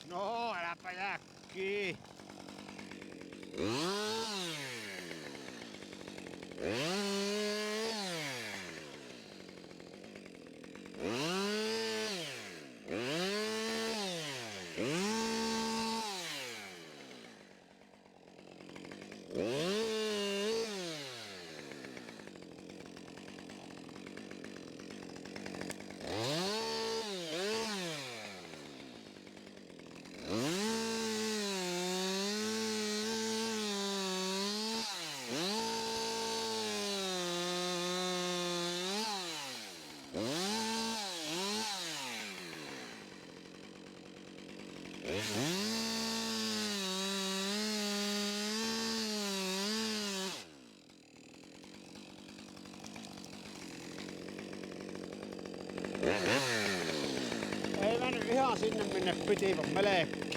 No, äläpä jää kiinni. Ei mennyt ihan sinne minne piti, vaan melkein.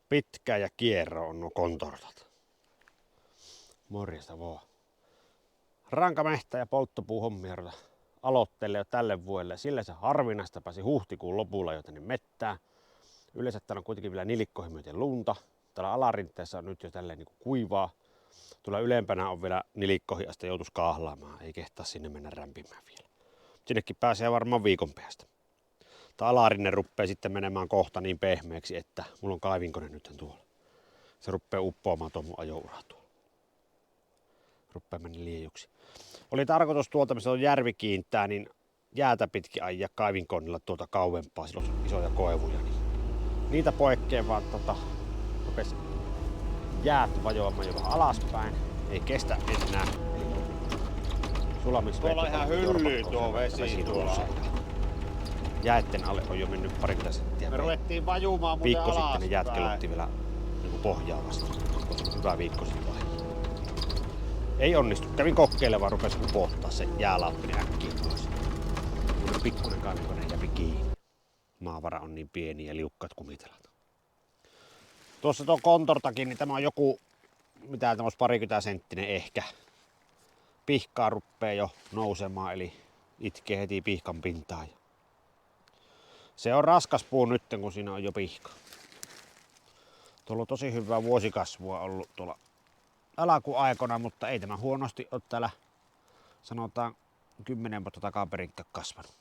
Pitkä ja kierro on nuo kontortat. Morjesta vaan. Rankamehtä ja polttopuuhommia aloittelee jo tälle vuodelle. Sillä se harvinaista pääsi huhtikuun lopulla jo tänne mettään. Yleensä täällä on kuitenkin vielä nilikkoihin myöten lunta. Täällä alarinteessä on nyt jo tälleen niin kuin kuivaa. Tuolla ylempänä on vielä nilikkoihin asti joutuisi kaahlaamaan. Ei kehtaa sinne mennä rämpimään vielä. Sinnekin pääsee varmaan viikon päästä. Tämä alarinne rupeaa sitten menemään kohta niin pehmeäksi, että mulla on kaivinkone nyt tuolla. Se rupeaa uppoamaan tuon mun ajoura tuolla. Rupeaa mennä liejuksi. Oli tarkoitus tuolta, missä on järvi kiintää, niin jäätä pitkin ajaa kaivinkonilla tuolta kauempaa. Silloin on isoja koivuja. Niin niitä poikkeen vaan rupesi jäät vajoamaan jo vähän alaspäin. Ei kestä enää. Tuolla on ihan hyllyy tuo vesi tuolla. Jäitten alle on jo mennyt parikymmentä senttiä. Me ruvettiin vajumaan muuten viikko alaspäin. sitten ne jäät kelotti vielä niin pohjaa vasta. Hyvä viikko sitten. Ei onnistu. Kävin kokeilemaan, rupesi upottaa se jäälauttinen äkkiä pois. Mun pikkuinen kaivinkone jäpi kiinni. Maavara on niin pieni ja liukkaat kumitelat. Tuossa tuo kontortakin, niin tämä on joku, mitä tämä olisi parikymmentä senttinen ehkä. Pihkaa ruppee jo nousemaan, eli itkee heti pihkan pintaan. Se on raskas puu nyt, kun siinä on jo pihka. Tuolla on tosi hyvää vuosikasvua ollut tuolla alkuaikona, mutta ei tämä huonosti ole täällä, sanotaan 10 vuotta takaperinkään kasvanut.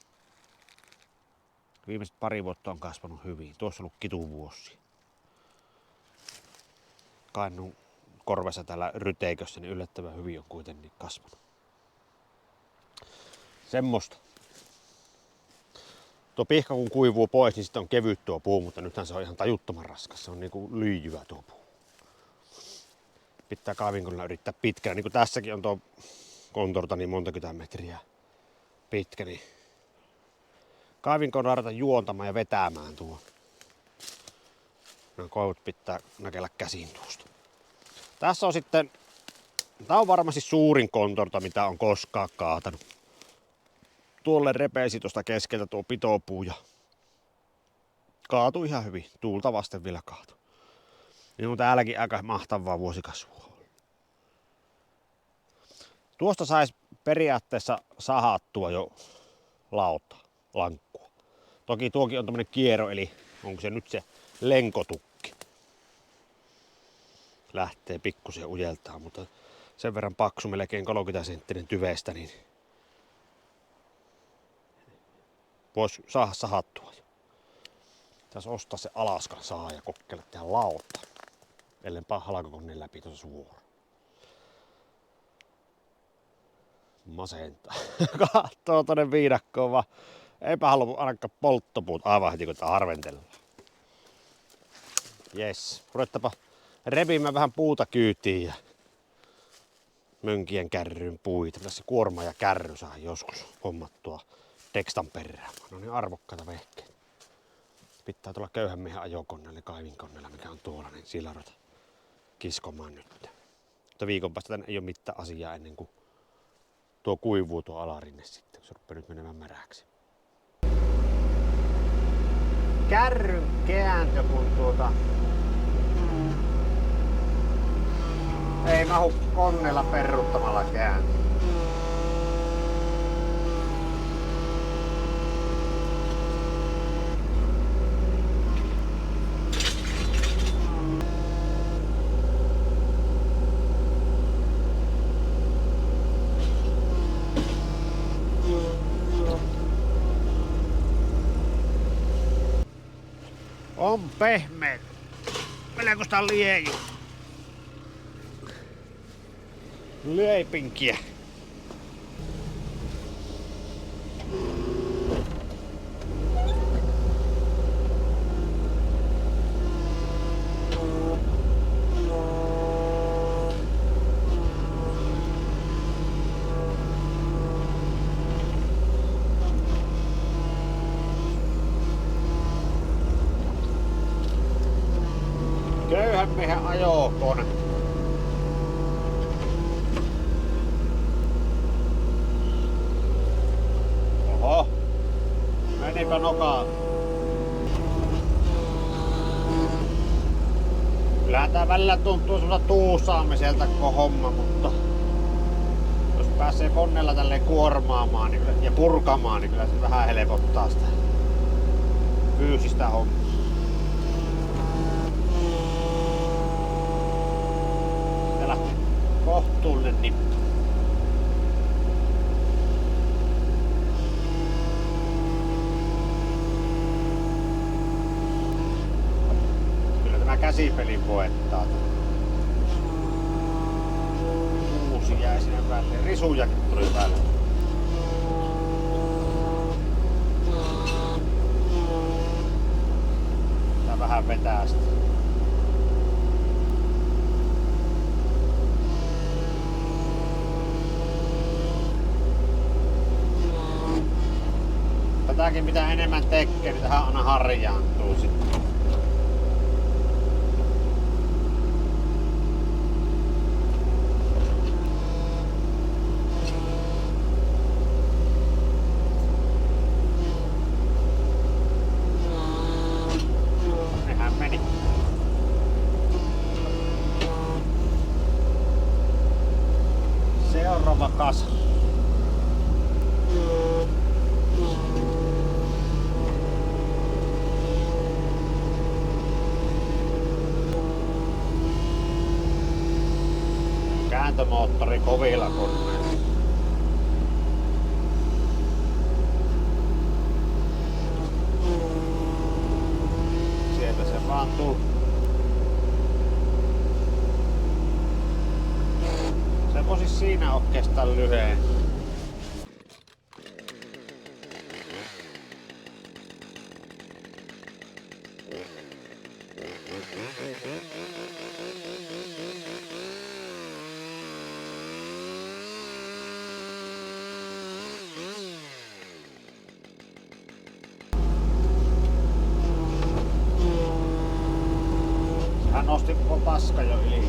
Viimeiset pari vuotta on kasvanut hyvin. Tuossa on ollut kituvuosi. Kainuun korvessa täällä ryteikössä niin yllättävän hyvin on kuitenkin kasvanut. Semmosta. Tuo pihka kun kuivuu pois, niin sitten on kevyt tuo puu, mutta nythän se on ihan tajuttoman raskas. Se on niinku lyijyä tuo puu. Pitää kaivinkoneella yrittää pitkään. Niin kuin tässäkin on tuo kontorta niin monta metriä pitkä, niin kaivinkoneella ruveta juontamaan ja vetämään tuo. Nämä koivut pitää näkellä käsin tuosta. Tässä on sitten, tää on varmasti suurin kontorta mitä on koskaan kaatanut. Tuolle repeisi tuosta keskeltä tuo pitopuu ja kaatui ihan hyvin. Tuulta vasten vielä kaatui. Niin on täälläkin aika mahtavaa vuosikasvua. Tuosta saisi periaatteessa sahattua jo lankkua. Toki tuokin on tämmönen kiero, eli onko se nyt se lenkotukki. Lähtee pikkusen ujeltaa, mutta sen verran paksu, melkein 30 senttinen tyvestä, niin voisi saada sahattua. Tässä ostaa se Alaskan saa ja kokeilla tehdä lautta. Ellenpä halkokoneen läpi tuossa suora. Masentaa. Kattoo tonne viidakkoon vaan. Eipä halua ainakaan polttopuut aivan heti kun tää harventellaan. Jes. Ruvettapa repimään vähän puuta kyytiin ja mönkien kärryyn puita. Tässä kuorma ja kärry saa joskus hommattua tekstan perään. No niin arvokkaita vehkeitä. Pitää tulla köyhän miehen ajokoneelle, kaivinkoneella, mikä on tuolla, niin sillä ruveta kiskomaan nyt. Mutta viikon päästä tänne ei ole mitään asiaa ennen kuin tuo kuivuu tuo alarinne sitten, kun se rupeaa nyt menemään märäksi. Kärryn kääntö, kun ei mahu koneella perruttamalla kääntö. On pehmeä. Melkoista lieju. Leipinkiä. Köyhän miehen ajokone. Oho. Menipä nokaan. Kyllähän tää välillä tuntuu semmoista tuusaamiselta koko homma, mutta jos pääsee koneella tälleen kuormaamaan niin, ja purkamaan, niin kyllä se vähän helpottaa sitä fyysistä hommaa. Kohtuullinen nippu. Kyllä tämä käsipeli voittaa. Uusi jäi sinne väliin. Risujakin tuli väliin. Tää vähän vetää sitä. Tätäkin mitä enemmän tekee, niin tähän aina harjaantuu sitten. Nehän meni. Seuraava kasa. Kääntömoottori kovilla koneilla. vaan tuu. Se voisi siinä oikeastaan lyhyen. Hän nosti koko paska jo yli.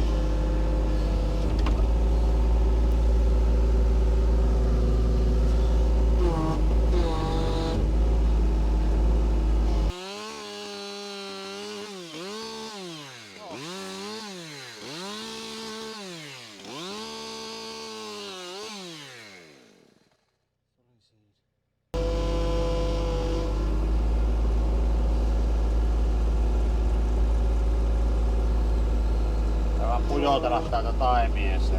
Pujotella täältä taimiessa.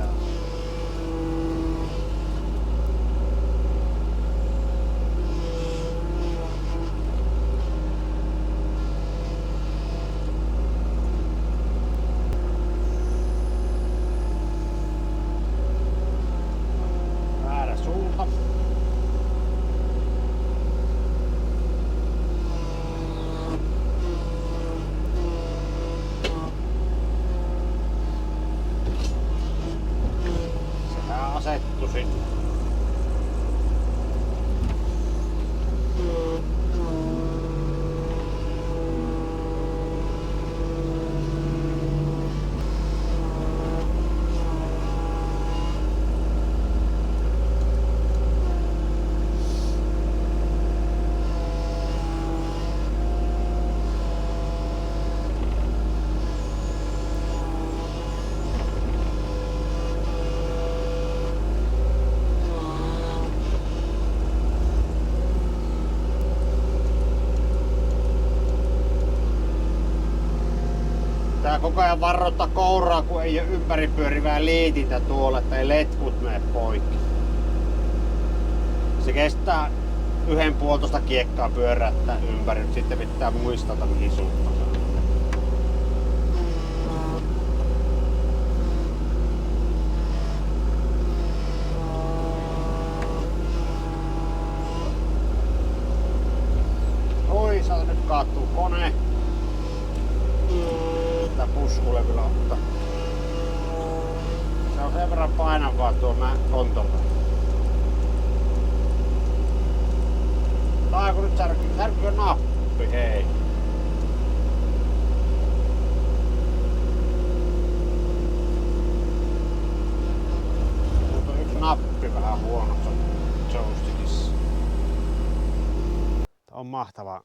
Väärä suunta. Asettu sinne. Tää koko ajan varoittaa kouraa, kun ei oo ympäripyörivää liitintä tuolla, että ei letkut mene poikki. Se kestää 1,5 kiekkaa pyöräyttää ympäri, mutta sitten pitää muistaa, mihin suuntaan. Oi, saa nyt kaatuu kone. Tää puskulle kyllä ottaa. Se on sen verran painavaa tuo kontolta. Tai kun nyt särkyy nappi, hei. Mutta on yksi nappi vähän huonossa joystickissa. On mahtava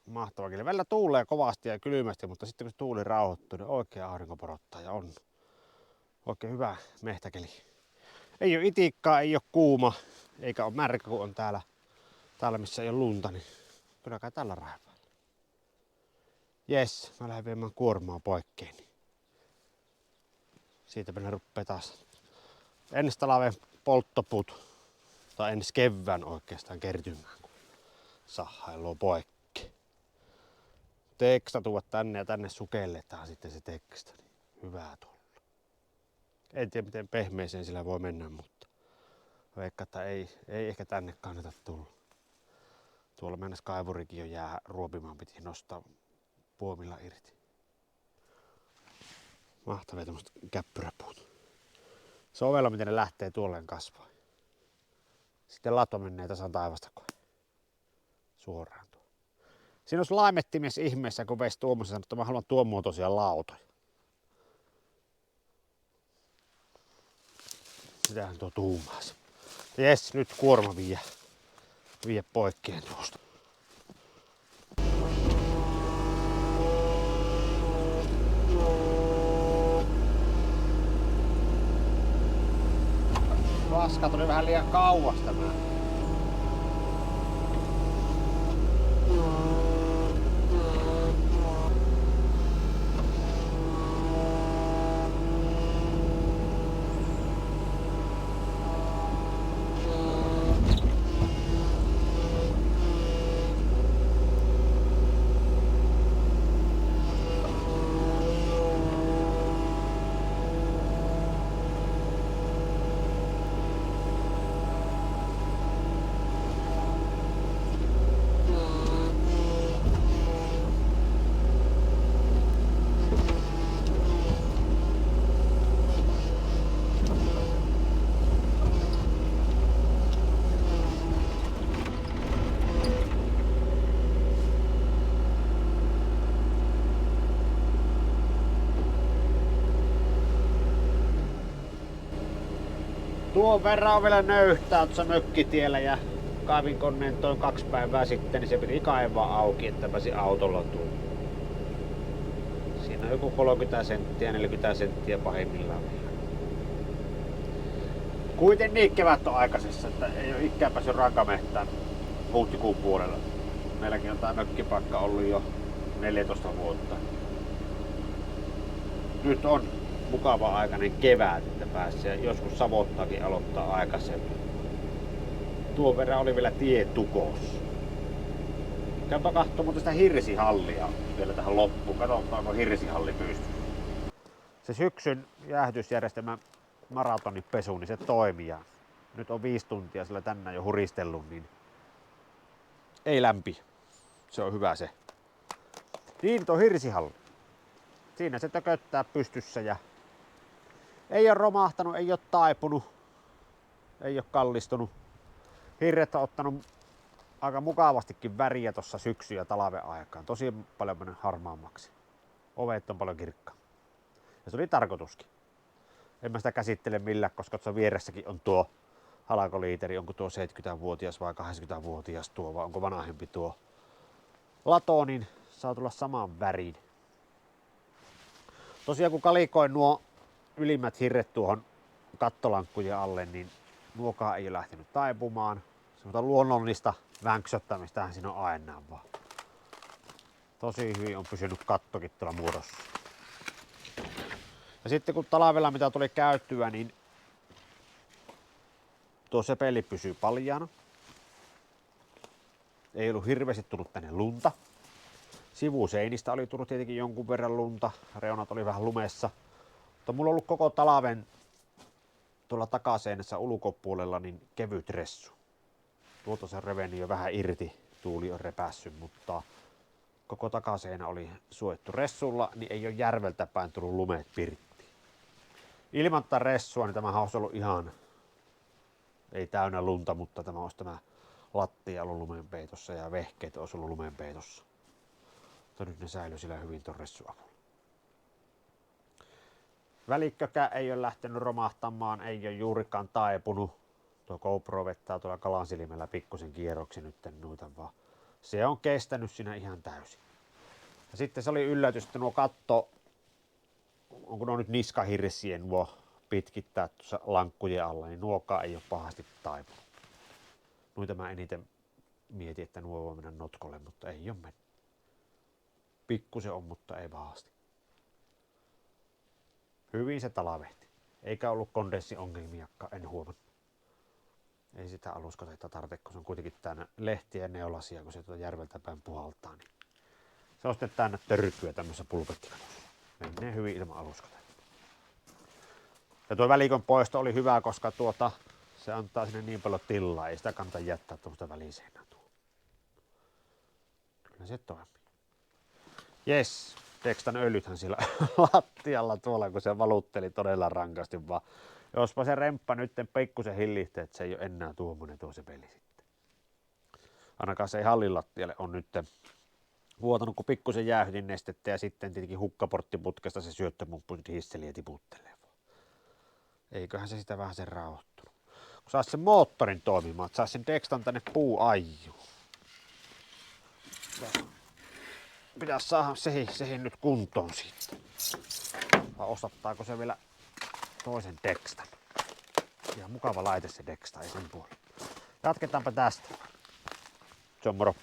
keli. Välillä tuulee kovasti ja kylmästi, mutta sitten kun tuuli rauhoittuu, niin oikein aurinko porottaa ja on oikein hyvä mehtäkeli. Ei ole itikkaa, ei ole kuuma, eikä ole märkä, kun on täällä missä ei ole lunta, niin kyllä kai tällä raivaalla. Jes, mä lähden viemään kuormaa poikkeen. Niin siitäpä ne ruppee taas ensi talven polttopuut, tai ensi kevään oikeastaan kertymään, kun sahailua poikki. Tekstatuvat tänne ja tänne sukelletaan sitten se teksta. Niin hyvää tulla. En tiedä miten pehmeeseen sillä voi mennä, mutta veikkaan, että ei ehkä tänne kannata tulla. Tuolla mennessä kaivurikin jo jää ruopimaan, piti nostaa puomilla irti. Mahtavia tämmöset käppyräpuut. Se on ovella miten ne lähtee tuolleen kasvaa. Sitten latva menee tasan taivasta suoraan tuo. Siinä olisi laimettimies ihmeessä, kun veisi tuommoisen sanoi, että mä haluan tuon muotoisia lautoja. Sitähän tuo tuumaasi. Jes, nyt kuorma vie poikkeen tuosta. Paska tuli vähän liian kauas tämä. Tuon verran on vielä nöyhtää tuossa mökkitiellä ja kaivin koneen toin 2 päivää sitten, niin se piti kaivaa auki, että pääsi autolla tuolla. Siinä on joku 30 senttiä, 40 senttiä pahimmillaan. Kuitenkin kevät on aikaisessa, että ei ole ikään päässyt rankamehtään huhtikuun puolella. Meilläkin on tää mökkipaikka ollut jo 14 vuotta. Nyt on mukava aikainen kevät, että pääsee joskus Savottaakin aloittaa aikaisemmin. Tuon verran oli vielä tie tukossa. Käypä kahtoo muuten sitä hirsihallia vielä tähän loppuun. Katsotaan, onko hirsihalli pystyssä. Se syksyn jäähdytysjärjestelmän maratonipesu, niin se toimii. Ja nyt on 5 tuntia sillä tänään jo huristellut, niin ei lämpi. Se on hyvä se. Niin, tuo hirsihalli. Siinä se tököttää pystyssä ja ei ole romahtanut, ei ole taipunut, ei ole kallistunut. Hirret on ottanut aika mukavastikin väriä tuossa syksy- ja talven aikaan. Tosi paljon harmaammaksi. Ovet on paljon kirkkaa. Ja se oli tarkoituskin. En mä sitä käsittele millään, koska tuossa vieressäkin on tuo halkoliiteri. Onko tuo 70-vuotias vai 80-vuotias tuo vai onko vanhempi tuo lato, niin saa tulla samaan väriin. Tosiaan kun kalikoin nuo ylimmät hirret tuohon kattolankkujen alle, niin nuokaan ei ole lähtenyt taipumaan. Semmoista luonnollista vänksöttämistähän siinä on aina vaan. Tosi hyvin on pysynyt kattokin tuolla muodossa. Ja sitten kun talvella mitä tuli käyttyä, niin tuo sepeli pysyy paljaana. Ei ollut hirveästi tullut tänne lunta. Sivuseinistä oli tullut tietenkin jonkun verran lunta, reunat oli vähän lumessa. Mutta mulla on ollut koko talven tuolla takaseinässä ulkopuolella niin kevyt ressu. Tuolta se reveni jo vähän irti, tuuli on repässyt, mutta koko takaseinä oli suojattu ressulla, niin ei ole järveltä päin tullut lumeet pirttiin. Ilman tätä ressua, niin tämähän olisi ollut ihan, ei täynnä lunta, mutta tämä olisi tämä lattia ollut lumenpeitossa ja vehkeet olisi ollut lumenpeitossa. Mutta nyt ne säilyi sillä hyvin tuon ressun avulla. Välikkökään ei ole lähtenyt romahtamaan, ei ole juurikaan taipunut. Tuo GoPro vettää tuolla kalansilmällä pikkusen kierroksi nyt noita vaan. Se on kestänyt siinä ihan täysin. Ja sitten se oli yllätys, että nuo onko nuo nyt niskahirsien nuo pitkittää tuossa lankkujen alla, niin nuokaan ei ole pahasti taipunut. Noita mä eniten mietin, että nuo voi mennä notkolle, mutta ei ole mennyt. Pikkusen on, mutta ei pahasti. Hyvin se talvehti. Eikä ollut kondenssiongelmiakaan, en huomannut. Ei sitä aluskotetta tarvitse, kun se on kuitenkin täynnä lehtiä ja neulasia, kun se tuota järveltä päin puhaltaa. Niin se on sitten täynnä törkyä tämmöisessä pulpettikanossa. Menee hyvin ilman aluskotetta. Ja tuo välikön poisto oli hyvä, koska se antaa sinne niin paljon tilaa. Ei sitä kannata jättää tuommoista väliseinää tuohon. Kyllä se toimii. Jes, Dextan öljythän siellä lattialla tuolla, kun se valutteli todella rankasti vaan. Jospa se remppa nyt pikkusen hillihti, että se ei ole enää tuommoinen tuo se peli sitten. Ainakaan se ei hallin lattialle on nyt vuotanut, kun pikkusen jäähytin nestettä ja sitten tietenkin hukkaporttiputkesta se syöttömumppu nyt hisseli ja tiputtelee vaan. Eiköhän se sitä vähän sen rauhoittunut. Kun saisi sen moottorin toimimaan, että saisi sen Dextan tänne puuajuun. Pitäisi saada sehin nyt kuntoon sitten. Vai ostattaako se vielä toisen Dextan? Ihan mukava laite se Dexta, ei sen puolella. Jatketaanpa tästä. Se on moro.